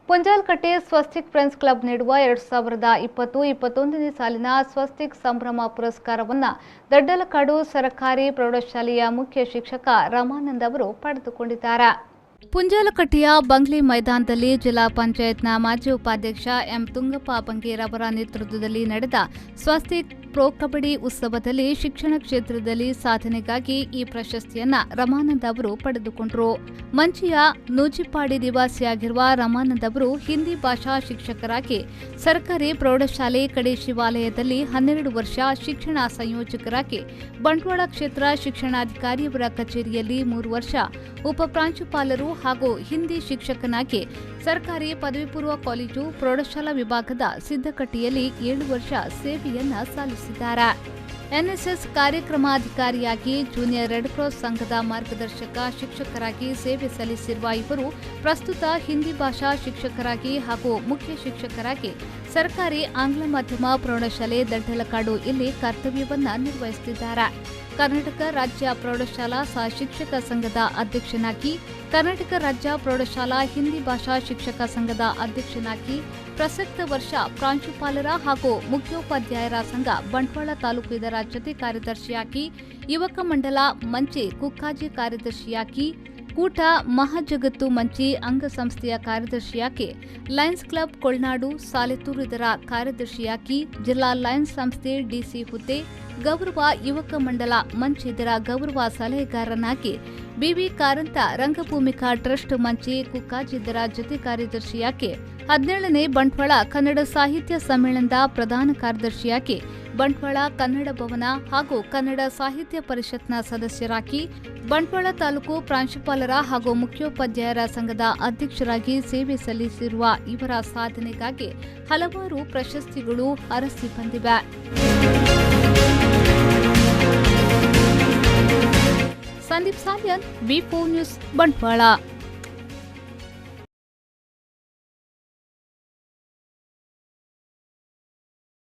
Punjalkatte Swastik friends club ನೀಡುವ 2020-21ನೇ ಸಾಲಿನ ಸ್ವಸ್ತಿಕ್ ಸಂಭ್ರಮ ಪುರಸ್ಕಾರವನ್ನು ದಡ್ಡಲಕಾಡು ಸರ್ಕಾರಿ ಪ್ರೌಢಶಾಲೆಯ ಮುಖ್ಯ ಶಿಕ್ಷಕ ರಮಾನಂದ್ ಅವರು ಪಡೆದುಕೊಂಡಿದ್ದಾರೆ. ಪುಂಜಾಲಕಟ್ಟೆಯ ಬಂಗ್ಲೆ ಮೈದಾನದಲ್ಲಿ ಜಿಲ್ಲಾ ಪಂಚಾಯತ್ನ ಮಾಜಿ ಉಪಾಧ್ಯಕ್ಷ ಎಂ ತುಂಗಪ್ಪ ಬಂಗೇರ್ ಅವರ ನೇತೃತ್ವದಲ್ಲಿ ನಡೆದ ಸ್ವಸ್ತಿಕ್ ಪ್ರೊ ಕಬಡ್ಡಿ ಉತ್ಸವದಲ್ಲಿ ಶಿಕ್ಷಣ ಕ್ಷೇತ್ರದಲ್ಲಿ ಸಾಧನೆಗಾಗಿ ಈ ಪ್ರಶಸ್ತಿಯನ್ನ ರಮಾನಂದ್ ಅವರು ಪಡೆದುಕೊಂಡರು. ಮಂಚಿಯ ನೂಜಿಪಾಡಿ ನಿವಾಸಿಯಾಗಿರುವ ರಮಾನಂದ್ ಅವರು ಹಿಂದಿ ಭಾಷಾ ಶಿಕ್ಷಕರಾಗಿ ಸರ್ಕಾರಿ ಪ್ರೌಢಶಾಲೆ ಕಡೆ ಶಿವಾಲಯದಲ್ಲಿ 12 ವರ್ಷ, ಶಿಕ್ಷಣ ಸಂಯೋಜಕರಾಗಿ ಬಂಟ್ವಾಳ ಕ್ಷೇತ್ರ ಶಿಕ್ಷಣಾಧಿಕಾರಿಯವರ ಕಚೇರಿಯಲ್ಲಿ 3 ವರ್ಷ, ಉಪಪ್ರಾಂಶುಪಾಲರು ಹಾಗೂ ಹಿಂದಿ ಶಿಕ್ಷಕನಾಗಿ ಸರ್ಕಾರಿ ಪದವಿ ಪೂರ್ವ ಕಾಲೇಜು ಪ್ರೌಢಶಾಲಾ ವಿಭಾಗದ ಸಿದ್ದಕಟ್ಟೆಯಲ್ಲಿ 7 ವರ್ಷ ಸೇವೆಯನ್ನ ಸಲ್ಲಿಸಿದ್ದಾರೆ. ಎನ್ಎಸ್ಎಸ್ ಕಾರ್ಯಕ್ರಮಾಧಿಕಾರಿಯಾಗಿ ಜೂನಿಯರ್ ರೆಡ್ ಕ್ರಾಸ್ ಸಂಘದ ಮಾರ್ಗದರ್ಶಕ ಶಿಕ್ಷಕರಾಗಿ ಸೇವೆ ಸಲ್ಲಿಸಿರುವ ಇವರು ಪ್ರಸ್ತುತ ಹಿಂದಿ ಭಾಷಾ ಶಿಕ್ಷಕರಾಗಿ ಹಾಗೂ ಮುಖ್ಯ ಶಿಕ್ಷಕರಾಗಿ ಸರ್ಕಾರಿ ಆಂಗ್ಲ ಮಾಧ್ಯಮ ಪ್ರೌಢಶಾಲೆ ದಡ್ಡಲಕಾಡು ಇಲ್ಲಿ ಕರ್ತವ್ಯವನ್ನ ನಿರ್ವಹಿಸುತ್ತಿದ್ದಾರೆ. ಕರ್ನಾಟಕ ರಾಜ್ಯ ಪ್ರೌಢಶಾಲಾ ಸಹ ಶಿಕ್ಷಕ ಸಂಘದ ಅಧ್ಯಕ್ಷನಾಗಿ, ಕರ್ನಾಟಕ ರಾಜ್ಯ ಪ್ರೌಢಶಾಲಾ ಹಿಂದಿ ಭಾಷಾ ಶಿಕ್ಷಕ ಸಂಘದ ಅಧ್ಯಕ್ಷನಾಗಿ, ಪ್ರಸಕ್ತ ವರ್ಷ ಪ್ರಾಂಶುಪಾಲರ ಹಾಗೂ ಮುಖ್ಯೋಪಾಧ್ಯಾಯರ ಸಂಘ ಬಂಟ್ವಾಳ ತಾಲೂಕು ಇದರ ಜೊತೆ ಕಾರ್ಯದರ್ಶಿಯಾಗಿ, ಯುವಕ ಮಂಡಲ ಮಂಚಿ ಕುಕ್ಕಾಜಿ ಕಾರ್ಯದರ್ಶಿಯಾಗಿ, ಕೂಟ ಮಹಾಜಗತ್ತು ಮಂಚಿ ಅಂಗಸಂಸ್ಥೆಯ ಕಾರ್ಯದರ್ಶಿಯಾಗಿ, ಲಯನ್ಸ್ ಕ್ಲಬ್ ಕೊಳ್ನಾಡು ಸಾಲೆತೂರು ಇದರ ಕಾರ್ಯದರ್ಶಿಯಾಗಿ, ಜಿಲ್ಲಾ ಲಯನ್ಸ್ ಸಂಸ್ಥೆ ಡಿಸಿ ಹುದ್ದೆ, ಗೌರವ ಯುವಕ ಮಂಡಲ ಮಂಚಿ ಇದರ ಗೌರವ ಸಲಹೆಗಾರನಾಗಿ, ಬಿವಿ ಕಾರಂತ ರಂಗಭೂಮಿಕಾ ಟ್ರಸ್ಟ್ ಮಂಚಿ ಕುಕ್ಕಾಜಿ ಇದರ ಜೊತೆ ಕಾರ್ಯದರ್ಶಿಯಾಗಿ, 17ನೇ ಬಂಟ್ವಾಳ ಕನ್ನಡ ಸಾಹಿತ್ಯ ಸಮ್ಮೇಳನದ ಪ್ರಧಾನ ಕಾರ್ಯದರ್ಶಿಯಾಗಿ, ಬಂಟ್ವಾಳ ಕನ್ನಡ ಭವನ ಹಾಗೂ ಕನ್ನಡ ಸಾಹಿತ್ಯ ಪರಿಷತ್ನ ಸದಸ್ಯರಾಗಿ, ಬಂಟ್ವಾಳ ತಾಲೂಕು ಪ್ರಾಂಶುಪಾಲರ ಹಾಗೂ ಮುಖ್ಯೋಪಾಧ್ಯಾಯರ ಸಂಘದ ಅಧ್ಯಕ್ಷರಾಗಿ ಸೇವೆ ಸಲ್ಲಿಸಿರುವ ಇವರ ಸಾಧನೆಗಾಗಿ ಹಲವಾರು ಪ್ರಶಸ್ತಿಗಳು ಅರಸಿ ಬಂದಿವೆ. ಸಂದೀಪ್ ಸಾಲ್ಯನ್, ವಿ4 ನ್ಯೂಸ್, ಬಂಟ್ವಾಳ.